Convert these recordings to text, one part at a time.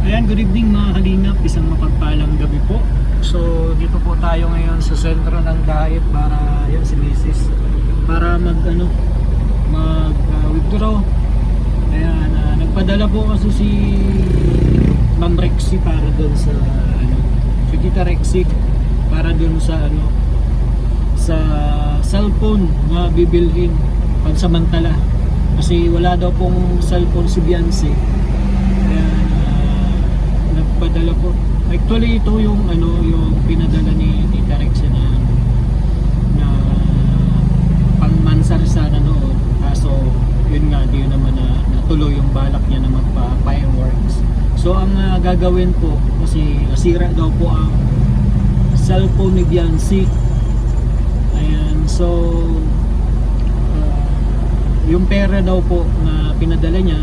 Ayan, good evening mga kalingap, isang mapagpalang gabi po. So dito po tayo ngayon sa sentro ng diet para yan si Mrs. para mag withdraw. Ayan, nagpadala po kasi si Ma'am Rexy para doon sa si Tita Rexy para doon sa sa cellphone na bibilhin pansamantala kasi wala daw pong cellphone si Beyonce. Ayan, nagpadala po. Actually ito yung yung pinadala ni Tita Rexy na pangmansar sana noon. Kaso yun nga, di naman natuloy yung balak niya na magpa-fireworks. So ang gagawin po, kasi nasira daw po ang cellphone ni Beyonce. Ayan, so yung pera daw po na pinadala niya,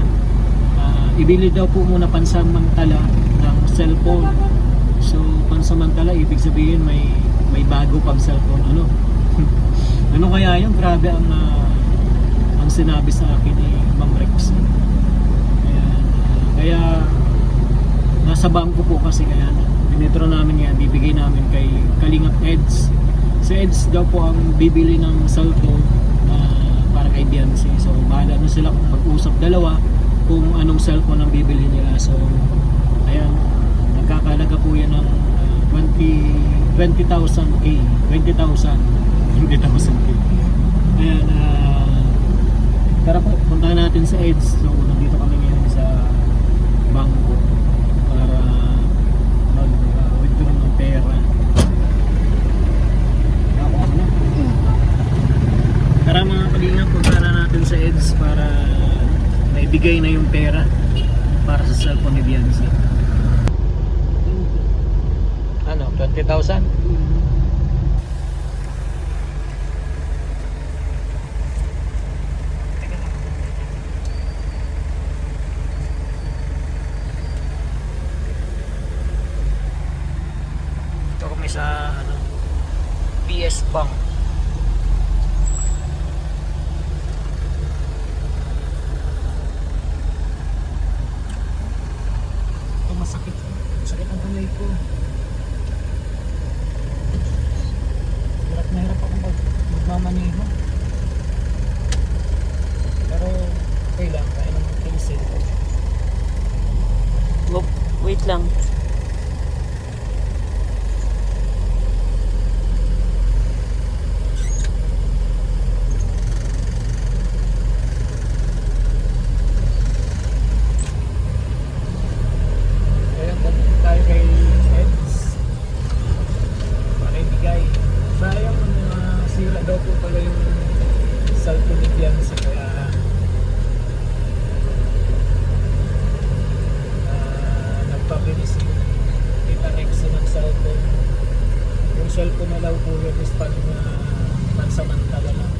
ibili daw po muna pansamantala ng cellphone. So pansamantala ibig sabihin may bago pang cellphone. Ano kaya yun? Grabe ang sinabi sa akin ni Ma'am Rex. Ayan, kaya nasa bangko po kasi, kaya binitro namin yan, bibigay namin kay Kalingap Eds. Si Eds daw po ang bibili ng cellphone para kay Beyonce. So bahala na sila kung mag-usap dalawa kung anong cellphone ang bibili nila. So ayan, nagkakalaga po yan ng 20,000 K. Ayan, tara po, puntahan natin sa Eds. So nandito kami ngayon sa bangko para mag-withdraw ng pera. Tara mga kalingap, puntahan natin sa Eds para maibigay na yung pera para sa cellphone ni Beyonce. 20,000? Ito kami sa PS Bank. Ito masakit ang kamay ko. Mahirap akong magmamaneho. Pero okay lang, kaya naman pinsil. Wait lang. Ayan, tayo kay Eds para ibigay. Sayang, sira daw po pala yung cellphone ni Beyonce, kaya nagpabili si Tita Rexy ng cellphone. Yung cellphone na daw po yun is pansamantala lang.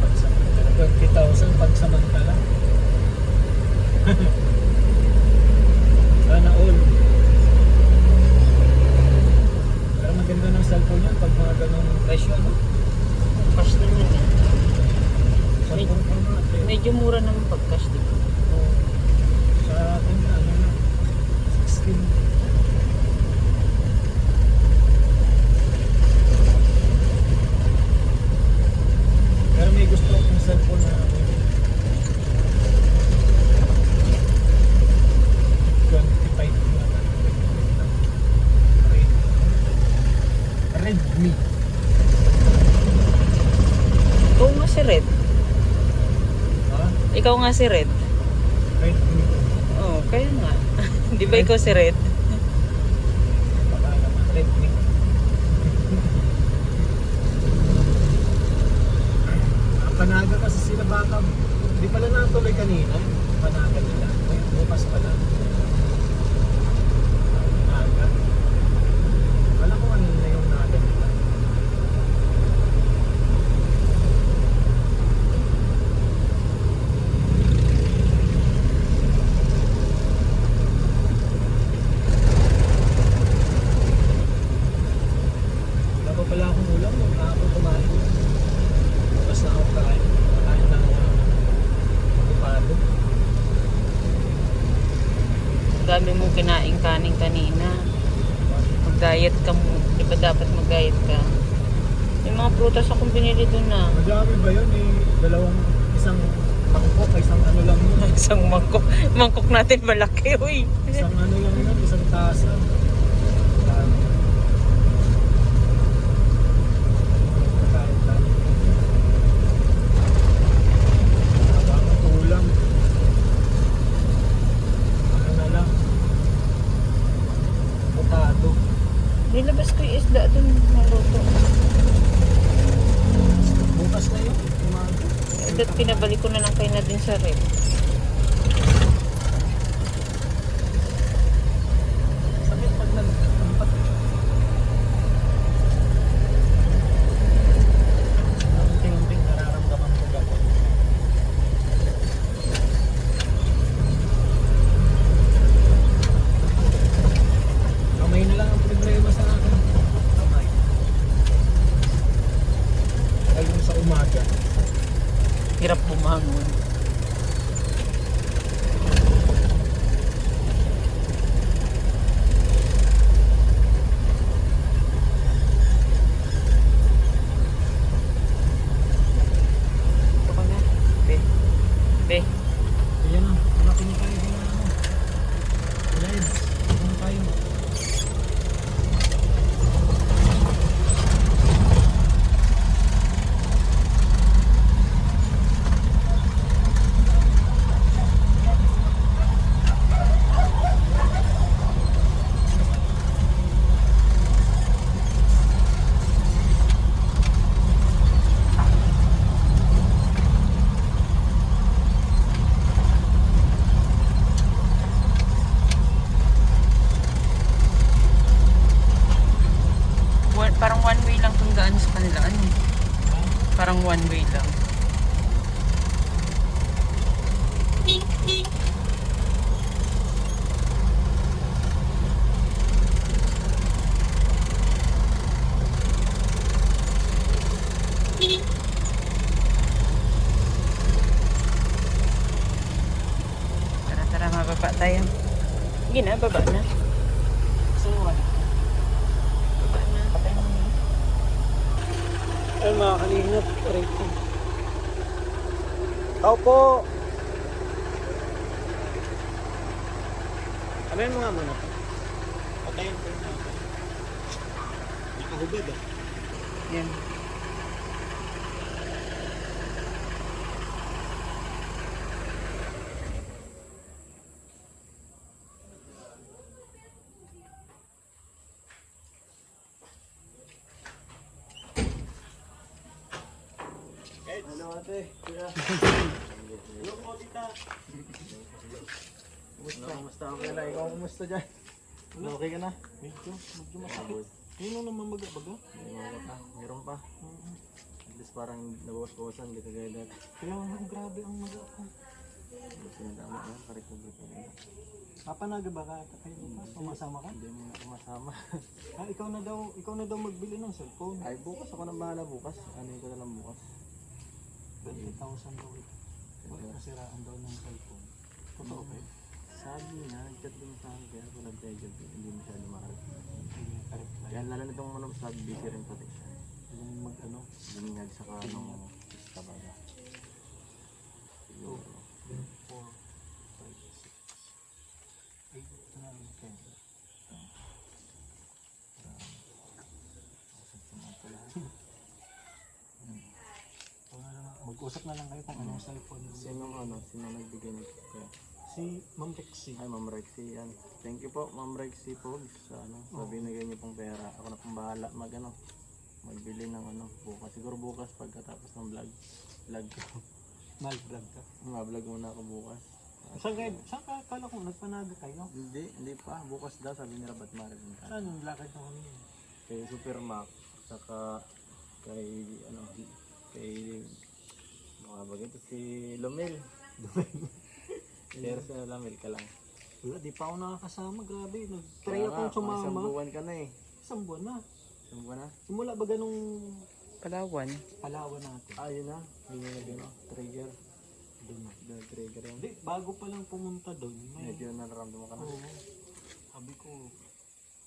Pansamantala, 20,000 pansamantala. Sana all. Ganda ng cellphone yan pag mga ganong presyo, no? Cash lang yan eh. Medyo mura naman pag cash, diba? Sa atin na, 16. Pero may gusto akong cellphone na 25 na Redmi. Ikaw nga si Red. Ha? Ikaw nga si Red. Redmi. Oo, kaya nga. Di ba ikaw si Red? Baka naman Redmi. Panaga kasi sila baka. Di pala natuloy kanina. Panaga nila. Bukas pala. Panaga. Wala ko kanina yung naga nila. Wala pa pala akong ulam. Ako kumain. Basta ako kain. Kain ng upado. dami mo kinain kanin kanina. Mag-diet ka mo. Di ba dapat mag-diet ka? May mga prutas akong binili doon na. Madami ba yun eh? Isang mangkok, isang ano lang yun. Isang mangkok. Mangkok natin malaki, uy. Isang ano lang yun, isang tasa. Dami. Kain-kain. Habang ulam. Ano na lang. Potado. Nilabas ko yung isda doon. Maluto. Bukas na yun. Umaga. At pinabalik ko na lang kayo na din sa rep. Sakit pag nagtampat. Unting-unting nararamdaman ko gano'n. Kamay na lang ang problema sa akin. Kamay. Lalo sa umaga. Hirap bumangon. Ito ka na. Be. Be. Ayan na. Malaki na tayo din na ano. Live. Ano tayo? Parang one way lang kung daan sa kanila. Ano? Parang one way lang. Tara, mababa tayo. Sige na, baba na. Saan Baba na. Ay mga kalingap, rating. Tao po! Abayan mo nga muna. Patayin ko na. Nakahubad ah. Yan. Hello ate. Hello po tita. Kumusta? Okay na. Ikaw kumusta dyan? Okay ka na? Medyo masakit. Yun naman maga-baga. Meron pa. At least parang nabawas-bawasan. Di kagaya dati. Kaya grabe ang maga ko. Sinadama na. Karecover ko na. Papanaga ba ka? Sumasama ka? Hindi mo na sumasama. Ikaw na daw magbili ng cellphone. Ay bukas ako na bahala bukas. Ano ko na lang bukas. 20,000 daw ito. Nasiraan daw ng cellphone. Totoo ba? Sabi na, nag-chat din sa akin kaya kung nag-tell hindi masyado mahal. Yan lalo nitong ano, slug busy rin pati siya. Yung mag-ano? Bumingag sa kanong pista ba na? Siguro. 4, 5, 6, 8, 9, 10. Mag-usap na lang kayo kung anong cellphone. Sino nagbigay nito? Si Ma'am Rexy. Ay, Ma'am Rexy yan. Thank you po, Ma'am Rexy po sa binigay niyo pong pera. Ako na pong bahala magbili ng bukas. Siguro bukas pagkatapos ng vlog ko. Mag-vlog ka? Mag-vlog muna ako bukas. Saan ka? Kala ko nagpanaga kayo? Hindi pa. Bukas daw sabi nila ba't maraming ka. Saan yung lakad na kami? Kay Supermac. Saka kay bagay ito si Lomel. Pero sa Lomel ka lang. Wala, di pa ako nakakasama. Grabe, nag-try akong sumama. Isang buwan ka na eh. Isang buwan na. Simula ba ganung Palawan natin? Yun na. Hindi na trigger. Doon trigger yan. Hindi, bago pa lang pumunta doon, Medyo nararamdaman ka na. oo, sabi ko,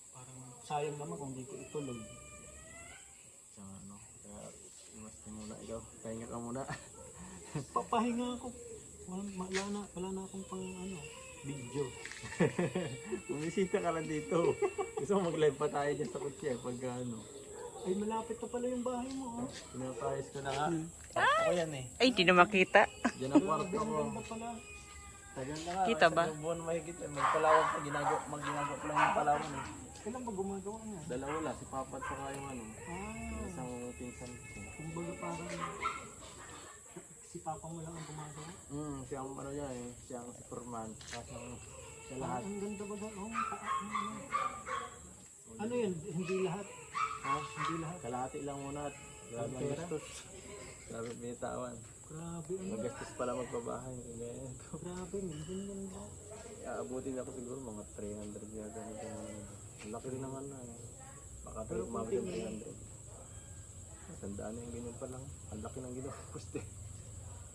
parang sayang naman kung di ko ituloy. Tsaka ano, kaya imas muna ikaw. Pahinga ka muna. Papahinga ako. Wala na akong pang video. Bumisita ka lang dito. Gusto mo mag-live pa tayo dyan sa kutsi pagka ano. Ay, malapit na pala yung bahay mo, oh. Pinapayos ko na nga. Kwarto ko yan eh. Ay, di na makita. Diyan ang kwarto Grabe, ang ko. ganda pala. Tagal na nga. Kita ba? Isang buwan mahigit eh. Magpalawag pa. Ginagawa pa lang yung palawan eh. Kailan ba gumagawa niya? Dalawa lang. Si Papa at saka yung ano. Ah, Isang pinsan ko. kumbaga parang si Papa mo lang ang gumagawa. Siya ang ano niya eh. Siya ang Superman. Kaso siya lahat. Ang ganda ba doon? Ano yun? Hindi lahat. Ha? Hindi lahat. Kalahati lang muna at grabe ang Pera? gastos. Grabe binitawan. Grabe, ano? Magastos pala magpabahay. Ganyan. Grabe, minsan ganda. Abutin ako siguro mga 300 yata. Ang laki rin ng ano eh. Baka Pero tayo umabot ng kunti 300. Tandaan na yung ganyan pa lang. Ang laki ng ginawa ko poste.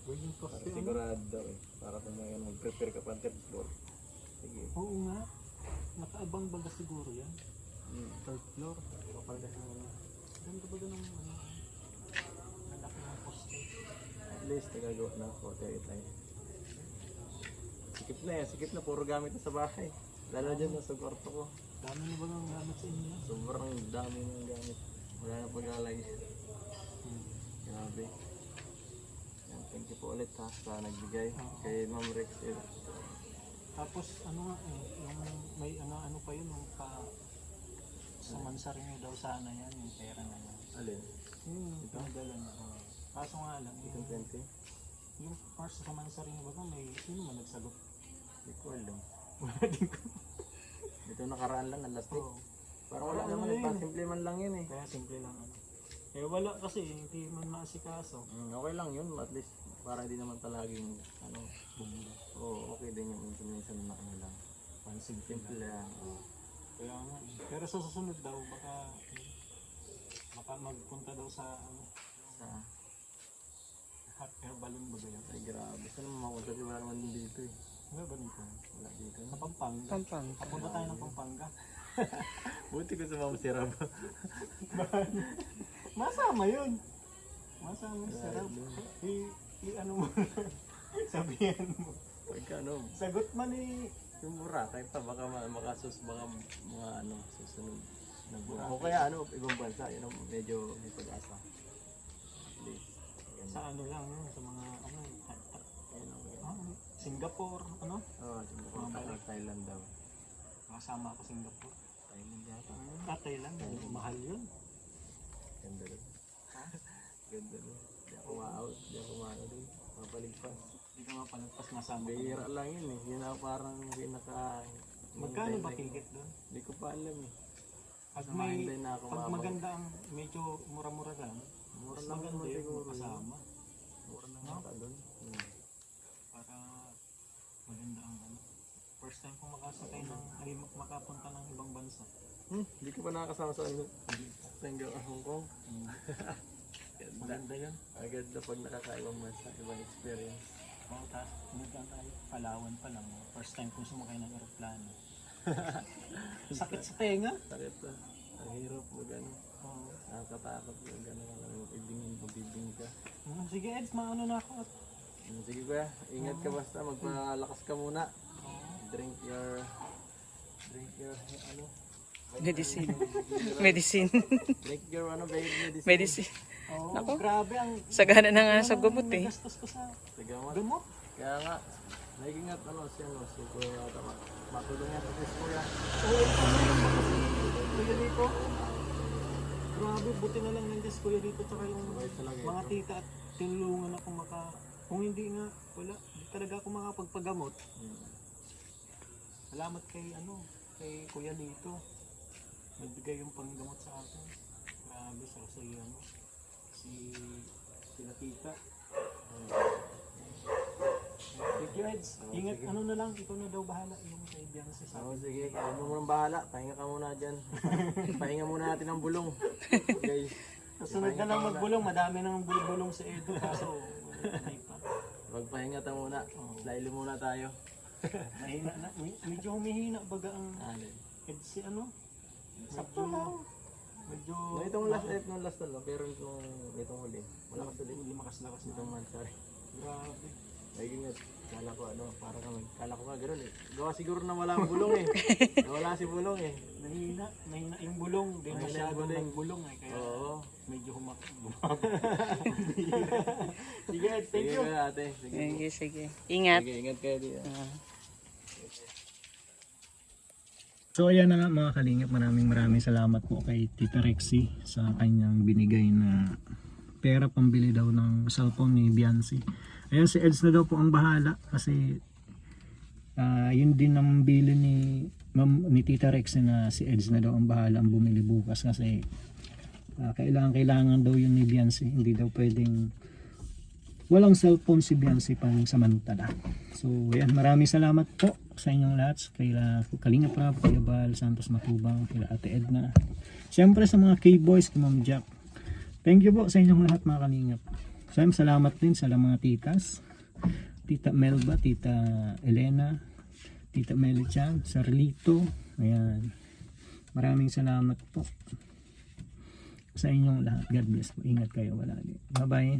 Uy, yung Para poste, ano? sigurado eh. Para kung may mag-prepare ka pa ng third floor. Sige. Oo nga. Nakaabang baga siguro yan. Third floor. Kapal kasi ano. Ganda ba doon ang nalaki ng poste? At least nagagawa na ako. Kaya tayo. Sikip na eh. Sikip na. Puro gamit na sa bahay. Lalo dyan sa kwarto ko. Dami na ba ng gamit sa inyo? Sobrang dami ng gamit. Wala na pag-alay. Grabe. Yan, thank you po ulit ha sa nagbigay kay Ma'am Rex. Tapos ano nga yung may ano pa yun, yung sa mansari nyo daw sana yan, yung pera na yan. Alin? Ito? Pinadala na. Kaso nga lang, Itong 20? yung first sa mansari nyo ba may sino man nagsagot? Hindi ko alam. Wala din ko. Ito nakaraan lang, ang lastik. Oo. Parang wala Ano naman, yun? simple man lang yun eh. Kaya simple lang ano. Eh wala kasi, hindi man maasikaso. Okay lang yun, at least para hindi naman palaging ano, Bumula. oo, okay din yung minsan na ano lang. Pansin Simple lang. oo. Kaya nga. Pero sa susunod daw, baka magpunta daw sa Sa, hot air balloon ba yun? ay grabe, saan naman makunta wala naman din dito eh. Wala ba nito? Wala dito. Sa Pampanga. Pampang. Papunta tayo ng Pampanga. Buti ko sumama si Rab. Masama yun. Masama yung sarap. Ano mo sabihan mo. Pagka ano, Sagot man eh. yung Boracay pa, baka makasus, baka mga ano, susunod na Boracay. O kaya ano, ibang bansa, yun ang medyo may pag-asa. At least, Sa ano lang yun, sa mga ano, ayun ang Singapore, ano? oh, siguro Thailand daw. Makasama ako Singapore. Thailand yata. Thailand, mahal yun. Ganda rin. Ganda rin. Di ako ma-out, di ako ma-ano din. Mapaligpas. Hindi ka mapalagpas, masama ka. Bihira lang yun eh. Yun ang parang pinaka... Magkano ba ticket doon? Hindi ko pa alam eh. Pag Sa may, mahintay na ako pag maganda ang medyo mura-mura lang, Mura mas lang maganda naman yung siguro. kasama. Mura lang No? ata doon. Para maganda ang ano. First time kong makasakay ng, ay makapunta ng ibang bansa. Hindi ko pa nakakasama sa Hong Kong. Ganda. Maganda yun. Agad na pag nakakaibang bansa, ibang experience. Oo, pumunta tayo. Palawan pa lang. First time kong sumakay ng aeroplano. Sakit sa tenga. Sakit na. Ang hirap mag ano. Oo. Nakakatakot mag ano. Magbibing ka. Sige Eds, maano na ako. Sige kuya, ingat ka basta. Magpalakas ka muna. Oo. Drink your ano. Medicine. Medicine. Drink your ano baby medicine. Medicine. Oo, Ako? grabe ang Sagana na nga sa gumot eh. gastos ko sa Tagamot. gamot. Kaya nga, naiingat ano siya no. Si kuya ata matulong yan sa kuya. Oo, kuya dito. Grabe, buti na lang nandiyan si kuya dito tsaka yung Sabay talaga mga ito. tita at tinulungan ako kung hindi nga, wala, hindi talaga ako makapagpagamot. Salamat kay kuya dito. Nagbigay yung panggamot sa akin. Grabe, sila tita. Thank you, Eds. Ingat, ano na lang, ikaw na daw bahala yung kaibigan sa Oo, sige, kaya mo munang bahala. Pahinga ka muna dyan. Pahinga muna natin ang bulong. Guys, Kasunod na lang magbulong, madami nang bulong sa Edo. Kaso, hindi pa. Pagpahinga tayo muna. Laili muna tayo. Mahina na, medyo humihina baga ang Alin. si ano? Sakto lang. Medyo No, itong last na lang, pero itong huli. Malakas ulit. lumakas-lakas na. Itong month, sorry. Grabe. Ay, yun nga. Kala ko kala ko nga gano'n eh. Gawa siguro na wala ang bulong eh. Nawala si bulong eh. Mahina yung bulong. Hindi Mahina yung masyadong bulong. nagbulong eh. Kaya Oo. medyo Sige, thank Sige you. ka ate. Sige. Sige. Ingat. Sige, ingat kayo dito. So ayan na nga mga kalingap, maraming salamat po kay Tita Rexy sa kanyang binigay na pera pambili daw ng cellphone ni Biancy. Ayan, si Eds na daw po ang bahala kasi yun din ang bili ni Tita Rexy na si Eds na daw ang bahala ang bumili bukas kasi kailangan daw yun ni Biancy. Hindi daw pwedeng walang cellphone si Biancy pang samantala. So ayan, maraming salamat po sa inyong lahat, kay Kalinga Prab, kay Bal Santos Matubang, kay Ate Edna, siyempre sa mga K-Boys, kay Ma'am Jack. Thank you po sa inyong lahat mga kalingap. Salamat din sa mga titas, Tita Melba, Tita Elena, Tita Melichan, Sarlito. Ayan, maraming salamat po sa inyong lahat. God bless po, ingat kayo palagi. Bye bye.